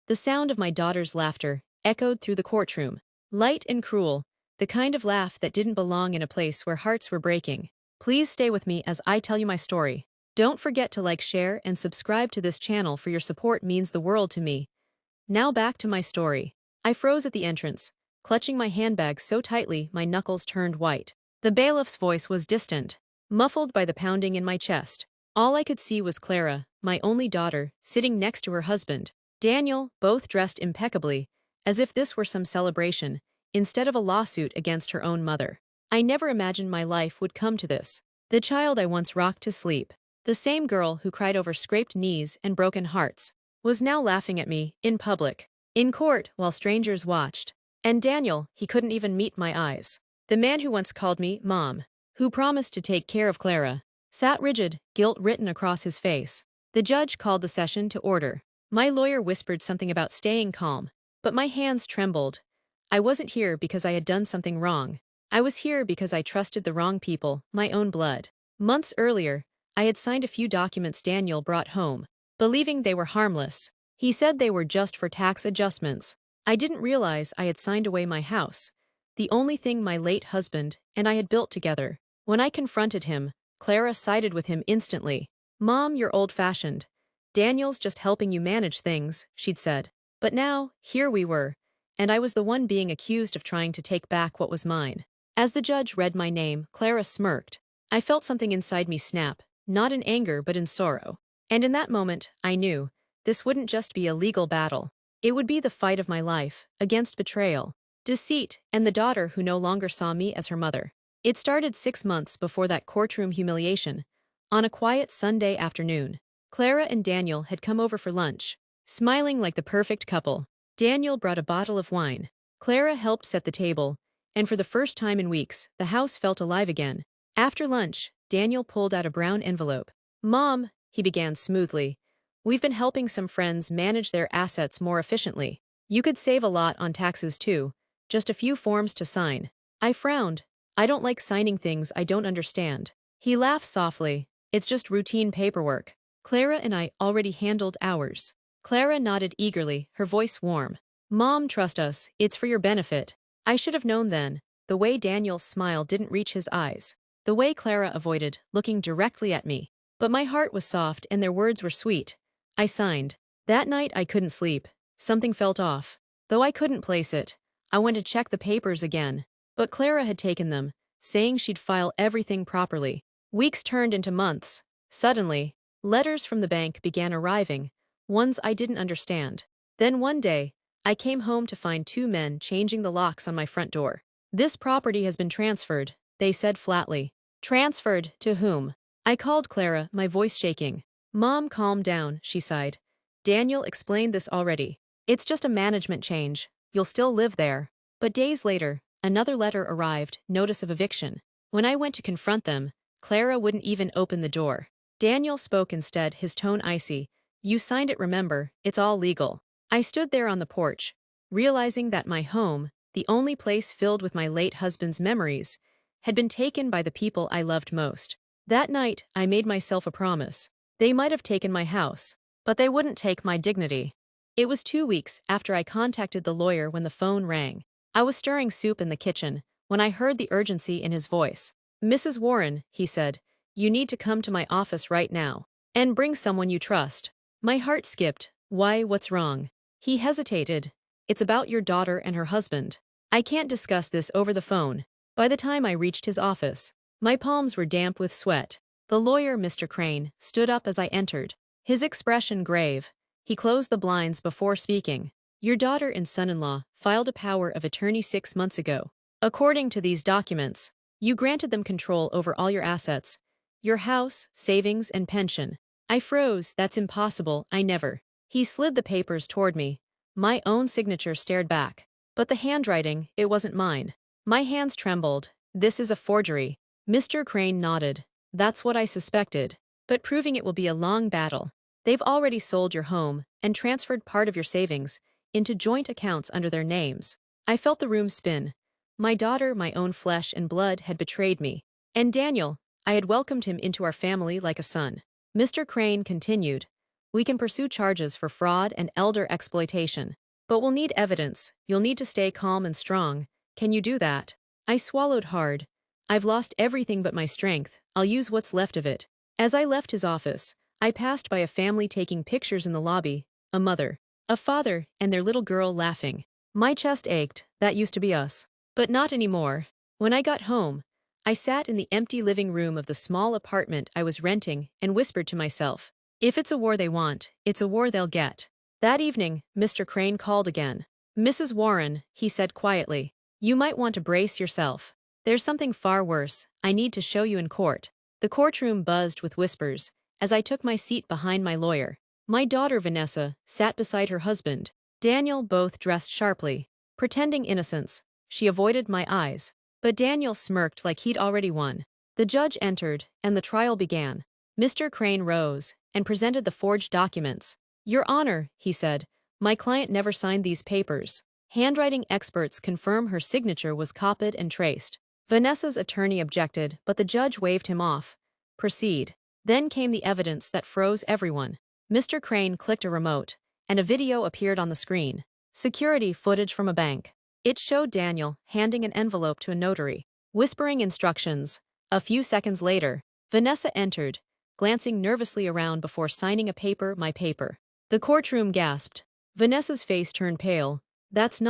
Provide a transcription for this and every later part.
The sound of my daughter's laughter echoed through the courtroom. Light and cruel, the kind of laugh that didn't belong in a place where hearts were breaking. Please stay with me as I tell you my story. Don't forget to like, share, and subscribe to this channel, for your support means the world to me. Now back to my story. I froze at the entrance, clutching my handbag so tightly my knuckles turned white. The bailiff's voice was distant, muffled by the pounding in my chest. All I could see was Clara, my only daughter, sitting next to her husband, Daniel, both dressed impeccably, as if this were some celebration, instead of a lawsuit against her own mother. I never imagined my life would come to this. The child I once rocked to sleep, the same girl who cried over scraped knees and broken hearts, was now laughing at me, in public, in court, while strangers watched. And Daniel, he couldn't even meet my eyes. The man who once called me Mom, who promised to take care of Clara, sat rigid, guilt written across his face. The judge called the session to order. My lawyer whispered something about staying calm, but my hands trembled. I wasn't here because I had done something wrong. I was here because I trusted the wrong people, my own blood. Months earlier, I had signed a few documents Daniel brought home, believing they were harmless. He said they were just for tax adjustments. I didn't realize I had signed away my house, the only thing my late husband and I had built together. When I confronted him, Clara sided with him instantly. "Mom, you're old-fashioned. Daniel's just helping you manage things," she'd said. But now, here we were, and I was the one being accused of trying to take back what was mine. As the judge read my name, Clara smirked. I felt something inside me snap, not in anger but in sorrow. And in that moment, I knew, this wouldn't just be a legal battle. It would be the fight of my life, against betrayal, deceit, and the daughter who no longer saw me as her mother. It started 6 months before that courtroom humiliation. On a quiet Sunday afternoon, Clara and Daniel had come over for lunch, smiling like the perfect couple. Daniel brought a bottle of wine. Clara helped set the table, and for the first time in weeks, the house felt alive again. After lunch, Daniel pulled out a brown envelope. "Mom," he began smoothly, "we've been helping some friends manage their assets more efficiently. You could save a lot on taxes too, just a few forms to sign." I frowned. I don't like signing things I don't understand. He laughed softly. "It's just routine paperwork. Clara and I already handled ours." Clara nodded eagerly, her voice warm. "Mom, trust us, it's for your benefit." I should have known then. The way Daniel's smile didn't reach his eyes. The way Clara avoided looking directly at me. But my heart was soft and their words were sweet. I signed. That night I couldn't sleep. Something felt off. Though I couldn't place it, I went to check the papers again. But Clara had taken them, saying she'd file everything properly. Weeks turned into months. Suddenly, letters from the bank began arriving, ones I didn't understand. Then one day, I came home to find 2 men changing the locks on my front door. "This property has been transferred," they said flatly. "Transferred to whom?" I called Clara, my voice shaking. "Mom, calm down," she sighed. "Daniel explained this already. It's just a management change. You'll still live there." But days later, another letter arrived, notice of eviction. When I went to confront them, Clara wouldn't even open the door. Daniel spoke instead, his tone icy. "You signed it, remember, it's all legal." I stood there on the porch, realizing that my home, the only place filled with my late husband's memories, had been taken by the people I loved most. That night, I made myself a promise. They might have taken my house, but they wouldn't take my dignity. It was 2 weeks after I contacted the lawyer when the phone rang. I was stirring soup in the kitchen when I heard the urgency in his voice. "Mrs. Warren," he said, "you need to come to my office right now. And bring someone you trust." My heart skipped. "Why, what's wrong?" He hesitated. "It's about your daughter and her husband. I can't discuss this over the phone." By the time I reached his office, my palms were damp with sweat. The lawyer, Mr. Crane, stood up as I entered, his expression grave. He closed the blinds before speaking. "Your daughter and son-in-law filed a power of attorney 6 months ago. According to these documents, you granted them control over all your assets, your house, savings, and pension." I froze. "That's impossible, I never." He slid the papers toward me. My own signature stared back. But the handwriting, it wasn't mine. My hands trembled. "This is a forgery." Mr. Crane nodded. "That's what I suspected. But proving it will be a long battle. They've already sold your home and transferred part of your savings into joint accounts under their names." I felt the room spin. My daughter, my own flesh and blood, had betrayed me. And Daniel, I had welcomed him into our family like a son. Mr. Crane continued, We can pursue charges for fraud and elder exploitation. But we'll need evidence. You'll need to stay calm and strong. Can you do that? I swallowed hard. I've lost everything but my strength. I'll use what's left of it. As I left his office, I passed by a family taking pictures in the lobby, a mother, a father, and their little girl laughing. My chest ached. That used to be us. But not anymore. When I got home, I sat in the empty living room of the small apartment I was renting and whispered to myself, if it's a war they want, it's a war they'll get. That evening, Mr. Crane called again. Mrs. Warren, he said quietly, you might want to brace yourself. There's something far worse. I need to show you in court. The courtroom buzzed with whispers as I took my seat behind my lawyer. My daughter Vanessa sat beside her husband, Daniel, both dressed sharply. Pretending innocence, she avoided my eyes. But Daniel smirked like he'd already won. The judge entered, and the trial began. Mr. Crane rose and presented the forged documents. Your Honor, he said, my client never signed these papers. Handwriting experts confirm her signature was copied and traced. Vanessa's attorney objected, but the judge waved him off. Proceed. Then came the evidence that froze everyone. Mr. Crane clicked a remote, and a video appeared on the screen. Security footage from a bank. It showed Daniel handing an envelope to a notary, whispering instructions. A few seconds later, Vanessa entered, glancing nervously around before signing a paper, my paper. The courtroom gasped. Vanessa's face turned pale. That's.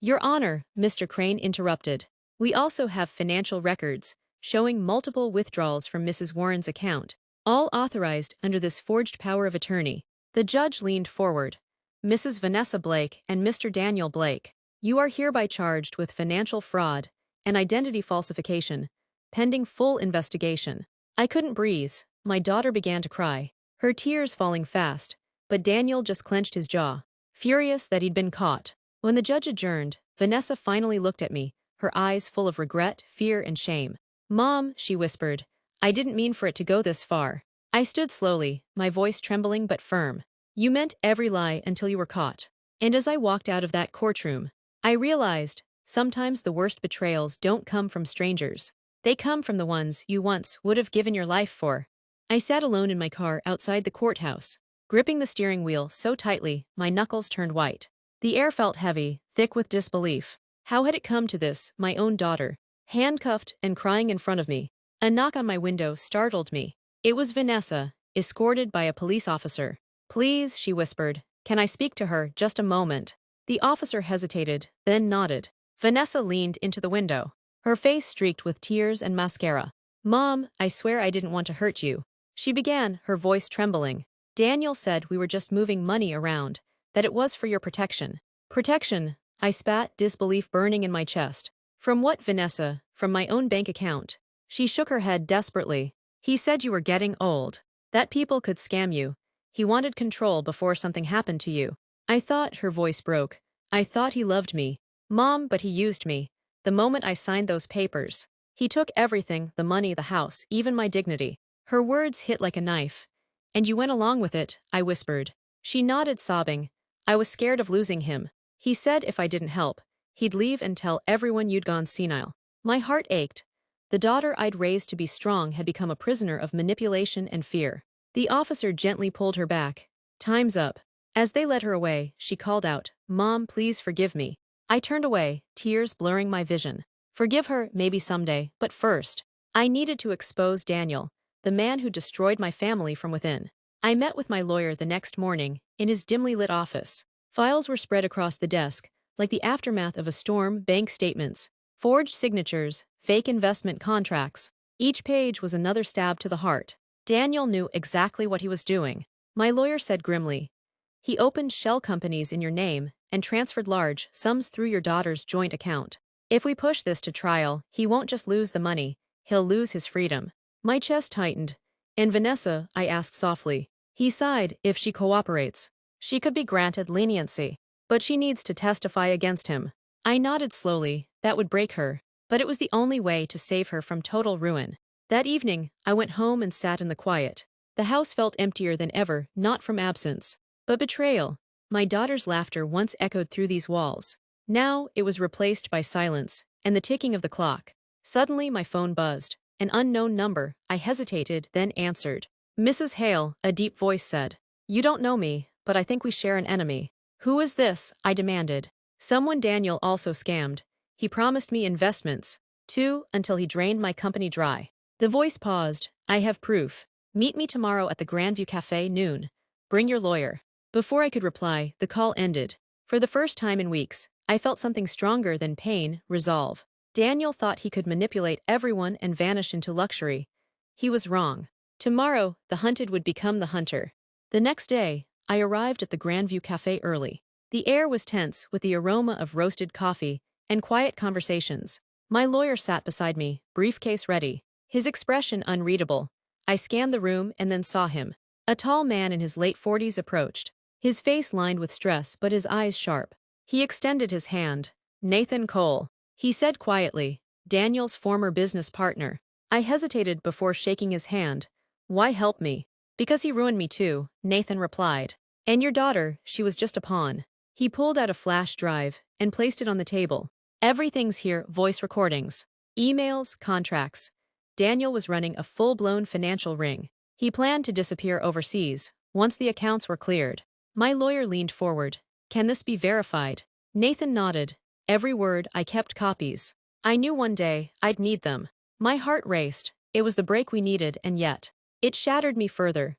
Your Honor, Mr. Crane interrupted. We also have financial records showing multiple withdrawals from Mrs. Warren's account, all authorized under this forged power of attorney. The judge leaned forward. Mrs. Vanessa Blake and Mr. Daniel Blake, you are hereby charged with financial fraud and identity falsification, pending full investigation. I couldn't breathe. My daughter began to cry, her tears falling fast, but Daniel just clenched his jaw, furious that he'd been caught. When the judge adjourned, Vanessa finally looked at me, her eyes full of regret, fear, and shame. Mom, she whispered, I didn't mean for it to go this far. I stood slowly, my voice trembling but firm. You meant every lie until you were caught. And as I walked out of that courtroom, I realized, sometimes the worst betrayals don't come from strangers. They come from the ones you once would have given your life for. I sat alone in my car outside the courthouse, gripping the steering wheel so tightly my knuckles turned white. The air felt heavy, thick with disbelief. How had it come to this, my own daughter, handcuffed and crying in front of me? A knock on my window startled me. It was Vanessa, escorted by a police officer. Please, she whispered, can I speak to her just a moment? The officer hesitated, then nodded. Vanessa leaned into the window, her face streaked with tears and mascara. Mom, I swear I didn't want to hurt you. She began, her voice trembling. Daniel said we were just moving money around, that it was for your protection. Protection, I spat, disbelief burning in my chest. From what, Vanessa? From my own bank account. She shook her head desperately. He said you were getting old, that people could scam you. He wanted control before something happened to you. I thought, her voice broke, I thought he loved me. Mom, but he used me. The moment I signed those papers, he took everything, the money, the house, even my dignity. Her words hit like a knife. And you went along with it, I whispered. She nodded, sobbing. I was scared of losing him. He said if I didn't help, he'd leave and tell everyone you'd gone senile. My heart ached. The daughter I'd raised to be strong had become a prisoner of manipulation and fear. The officer gently pulled her back. Time's up. As they led her away, she called out, Mom, please forgive me. I turned away, tears blurring my vision. Forgive her, maybe someday, but first, I needed to expose Daniel, the man who destroyed my family from within. I met with my lawyer the next morning, in his dimly lit office. Files were spread across the desk, like the aftermath of a storm, bank statements, forged signatures, fake investment contracts. Each page was another stab to the heart. Daniel knew exactly what he was doing. My lawyer said grimly, he opened shell companies in your name and transferred large sums through your daughter's joint account. If we push this to trial, he won't just lose the money, he'll lose his freedom. My chest tightened. And Vanessa, I asked softly. He sighed, if she cooperates. She could be granted leniency, but she needs to testify against him. I nodded slowly, that would break her, but it was the only way to save her from total ruin. That evening, I went home and sat in the quiet. The house felt emptier than ever, not from absence, but betrayal. My daughter's laughter once echoed through these walls. Now, it was replaced by silence and the ticking of the clock. Suddenly, my phone buzzed. An unknown number. I hesitated, then answered. Mrs. Hale, a deep voice said. You don't know me, but I think we share an enemy. Who is this? I demanded. Someone Daniel also scammed. He promised me investments, too, until he drained my company dry. The voice paused. I have proof. Meet me tomorrow at the Grandview Cafe noon. Bring your lawyer. Before I could reply, the call ended. For the first time in weeks, I felt something stronger than pain, resolve. Daniel thought he could manipulate everyone and vanish into luxury. He was wrong. Tomorrow, the hunted would become the hunter. The next day, I arrived at the Grandview Cafe early. The air was tense with the aroma of roasted coffee and quiet conversations. My lawyer sat beside me, briefcase ready, his expression unreadable. I scanned the room and then saw him. A tall man in his late 40s approached, his face lined with stress but his eyes sharp. He extended his hand. Nathan Cole, he said quietly, Daniel's former business partner. I hesitated before shaking his hand. Why help me? Because he ruined me too, Nathan replied. And your daughter, she was just a pawn. He pulled out a flash drive and placed it on the table. Everything's here, voice recordings, emails, contracts. Daniel was running a full-blown financial ring. He planned to disappear overseas once the accounts were cleared. My lawyer leaned forward. Can this be verified? Nathan nodded. Every word. I kept copies. I knew one day I'd need them. My heart raced. It was the break we needed, and yet it shattered me further.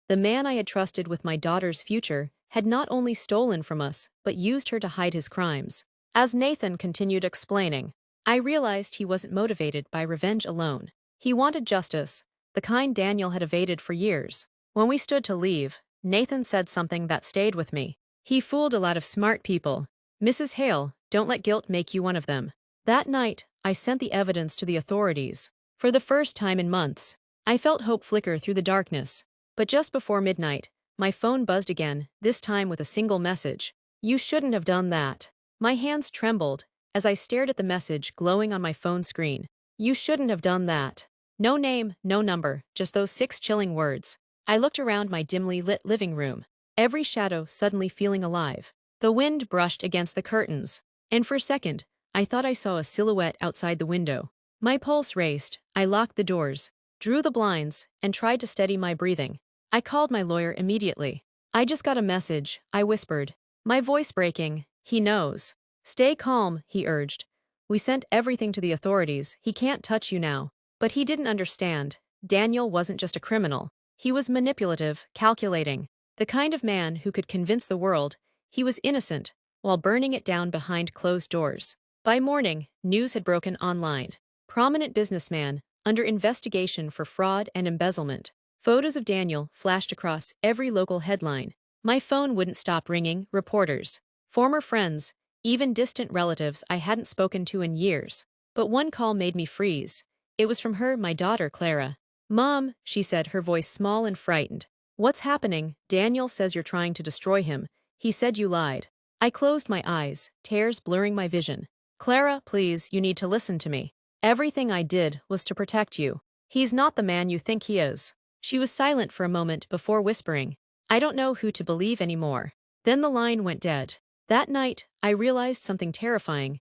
The man I had trusted with my daughter's future had not only stolen from us, but used her to hide his crimes. As Nathan continued explaining, I realized he wasn't motivated by revenge alone. He wanted justice, the kind Daniel had evaded for years. When we stood to leave, Nathan said something that stayed with me. He fooled a lot of smart people. Mrs. Hale, don't let guilt make you one of them. That night, I sent the evidence to the authorities. For the first time in months, I felt hope flicker through the darkness. But just before midnight, my phone buzzed again, this time with a single message. You shouldn't have done that. My hands trembled as I stared at the message glowing on my phone screen. You shouldn't have done that. No name, no number, just those 6 chilling words. I looked around my dimly lit living room, every shadow suddenly feeling alive. The wind brushed against the curtains, and for a second, I thought I saw a silhouette outside the window. My pulse raced. I locked the doors, drew the blinds, and tried to steady my breathing. I called my lawyer immediately. I just got a message, I whispered, my voice breaking. He knows. Stay calm, he urged. We sent everything to the authorities. He can't touch you now. But he didn't understand. Daniel wasn't just a criminal. He was manipulative, calculating, the kind of man who could convince the world he was innocent while burning it down behind closed doors. By morning, news had broken online. Prominent businessman under investigation for fraud and embezzlement. Photos of Daniel flashed across every local headline. My phone wouldn't stop ringing. Reporters, former friends, even distant relatives I hadn't spoken to in years. But one call made me freeze. It was from her, my daughter, Clara. Mom, she said, her voice small and frightened. What's happening? Daniel says you're trying to destroy him. He said you lied. I closed my eyes, tears blurring my vision. Clara, please, you need to listen to me. Everything I did was to protect you. He's not the man you think he is. She was silent for a moment before whispering, I don't know who to believe anymore. Then the line went dead. That night, I realized something terrifying.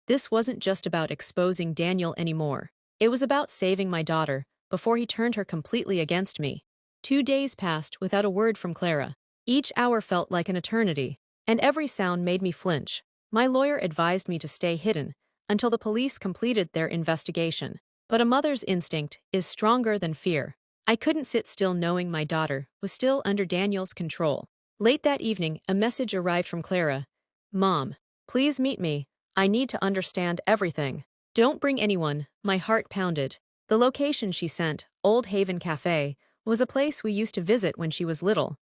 This wasn't just about exposing Daniel anymore. It was about saving my daughter before he turned her completely against me. 2 days passed without a word from Clara. Each hour felt like an eternity, and every sound made me flinch. My lawyer advised me to stay hidden until the police completed their investigation. But a mother's instinct is stronger than fear. I couldn't sit still knowing my daughter was still under Daniel's control. Late that evening, a message arrived from Clara. Mom, please meet me. I need to understand everything. Don't bring anyone. My heart pounded. The location she sent, Old Haven Cafe, was a place we used to visit when she was little.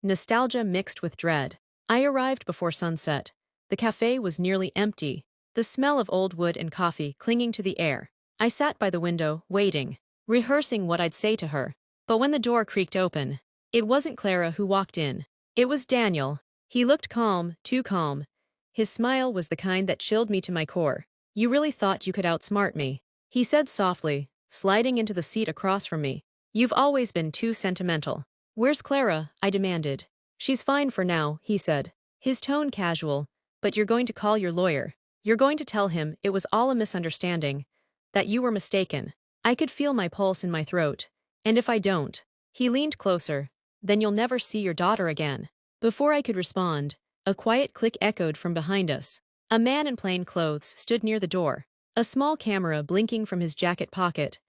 Nostalgia mixed with dread. I arrived before sunset. The cafe was nearly empty, the smell of old wood and coffee clinging to the air. I sat by the window, waiting, rehearsing what I'd say to her. But when the door creaked open, it wasn't Clara who walked in. It was Daniel. He looked calm, too calm. His smile was the kind that chilled me to my core. You really thought you could outsmart me, he said softly, sliding into the seat across from me. You've always been too sentimental. Where's Clara? I demanded. She's fine for now, he said, his tone casual. But you're going to call your lawyer. You're going to tell him it was all a misunderstanding, that you were mistaken. I could feel my pulse in my throat. And if I don't? He leaned closer. then you'll never see your daughter again." Before I could respond, a quiet click echoed from behind us. A man in plain clothes stood near the door, a small camera blinking from his jacket pocket.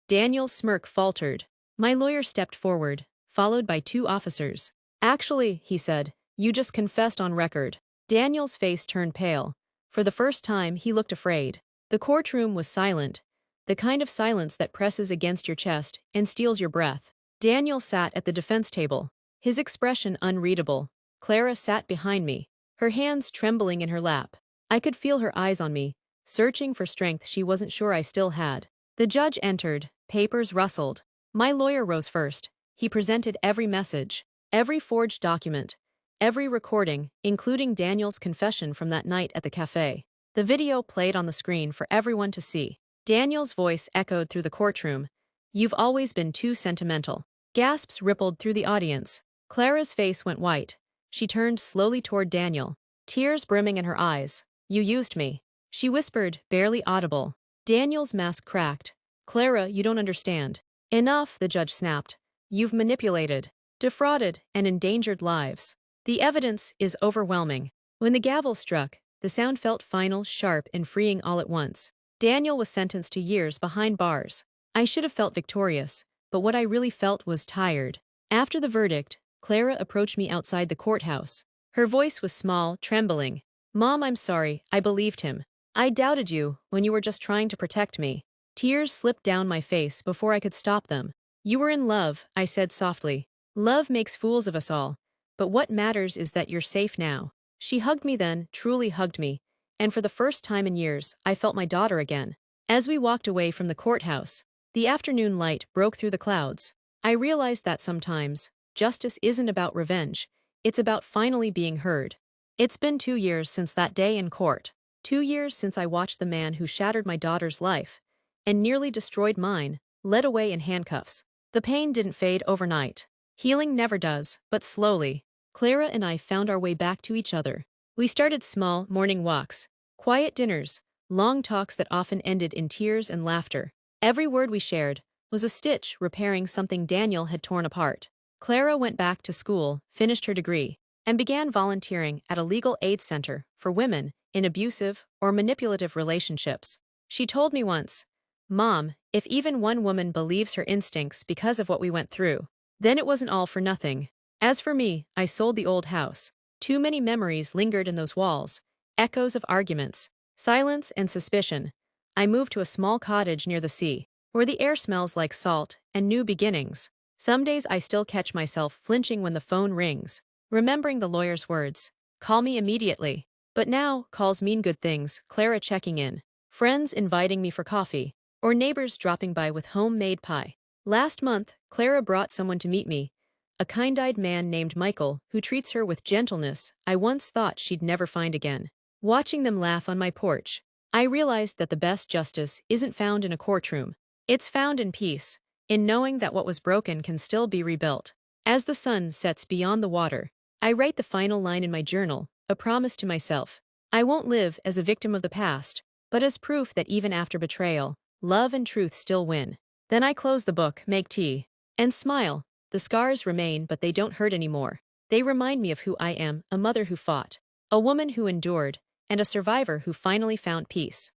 Daniel's smirk faltered. My lawyer stepped forward, followed by two officers. "Actually," he said, "you just confessed on record." Daniel's face turned pale. For the first time, he looked afraid. The courtroom was silent, the kind of silence that presses against your chest and steals your breath. Daniel sat at the defense table, his expression unreadable. Clara sat behind me, her hands trembling in her lap. I could feel her eyes on me, searching for strength she wasn't sure I still had. The judge entered, papers rustled. My lawyer rose first. He presented every message, every forged document, every recording, including Daniel's confession from that night at the cafe. The video played on the screen for everyone to see. Daniel's voice echoed through the courtroom. "You've always been too sentimental." Gasps rippled through the audience. Clara's face went white. She turned slowly toward Daniel, tears brimming in her eyes. "You used me," she whispered, barely audible. Daniel's mask cracked. "Clara, you don't understand." "Enough," the judge snapped. "You've manipulated, defrauded, and endangered lives. The evidence is overwhelming." When the gavel struck, the sound felt final, sharp, and freeing all at once. Daniel was sentenced to years behind bars. I should have felt victorious, but what I really felt was tired. After the verdict, Clara approached me outside the courthouse. Her voice was small, trembling. "Mom, I'm sorry, I believed him. I doubted you when you were just trying to protect me." Tears slipped down my face before I could stop them. "You were in love," I said softly. "Love makes fools of us all. But what matters is that you're safe now." She hugged me then, truly hugged me, and for the first time in years, I felt my daughter again. As we walked away from the courthouse, the afternoon light broke through the clouds. I realized that sometimes, justice isn't about revenge, it's about finally being heard. It's been 2 years since that day in court. 2 years since I watched the man who shattered my daughter's life and nearly destroyed mine, led away in handcuffs. The pain didn't fade overnight. Healing never does, but slowly. Clara and I found our way back to each other. We started small, morning walks, quiet dinners, long talks that often ended in tears and laughter. Every word we shared was a stitch repairing something Daniel had torn apart. Clara went back to school, finished her degree, and began volunteering at a legal aid center for women in abusive or manipulative relationships. She told me once, "Mom, if even one woman believes her instincts because of what we went through, then it wasn't all for nothing." As for me, I sold the old house. Too many memories lingered in those walls, echoes of arguments, silence, and suspicion. I moved to a small cottage near the sea, where the air smells like salt and new beginnings. Some days I still catch myself flinching when the phone rings, remembering the lawyer's words, "Call me immediately." But now, calls mean good things, Clara checking in, friends inviting me for coffee, or neighbors dropping by with homemade pie. Last month, Clara brought someone to meet me, a kind-eyed man named Michael who treats her with gentleness I once thought she'd never find again. Watching them laugh on my porch, I realized that the best justice isn't found in a courtroom. It's found in peace, in knowing that what was broken can still be rebuilt. As the sun sets beyond the water, I write the final line in my journal, a promise to myself. I won't live as a victim of the past, but as proof that even after betrayal, love and truth still win. Then I close the book, make tea, and smile. The scars remain, but they don't hurt anymore. They remind me of who I am, a mother who fought, a woman who endured, and a survivor who finally found peace.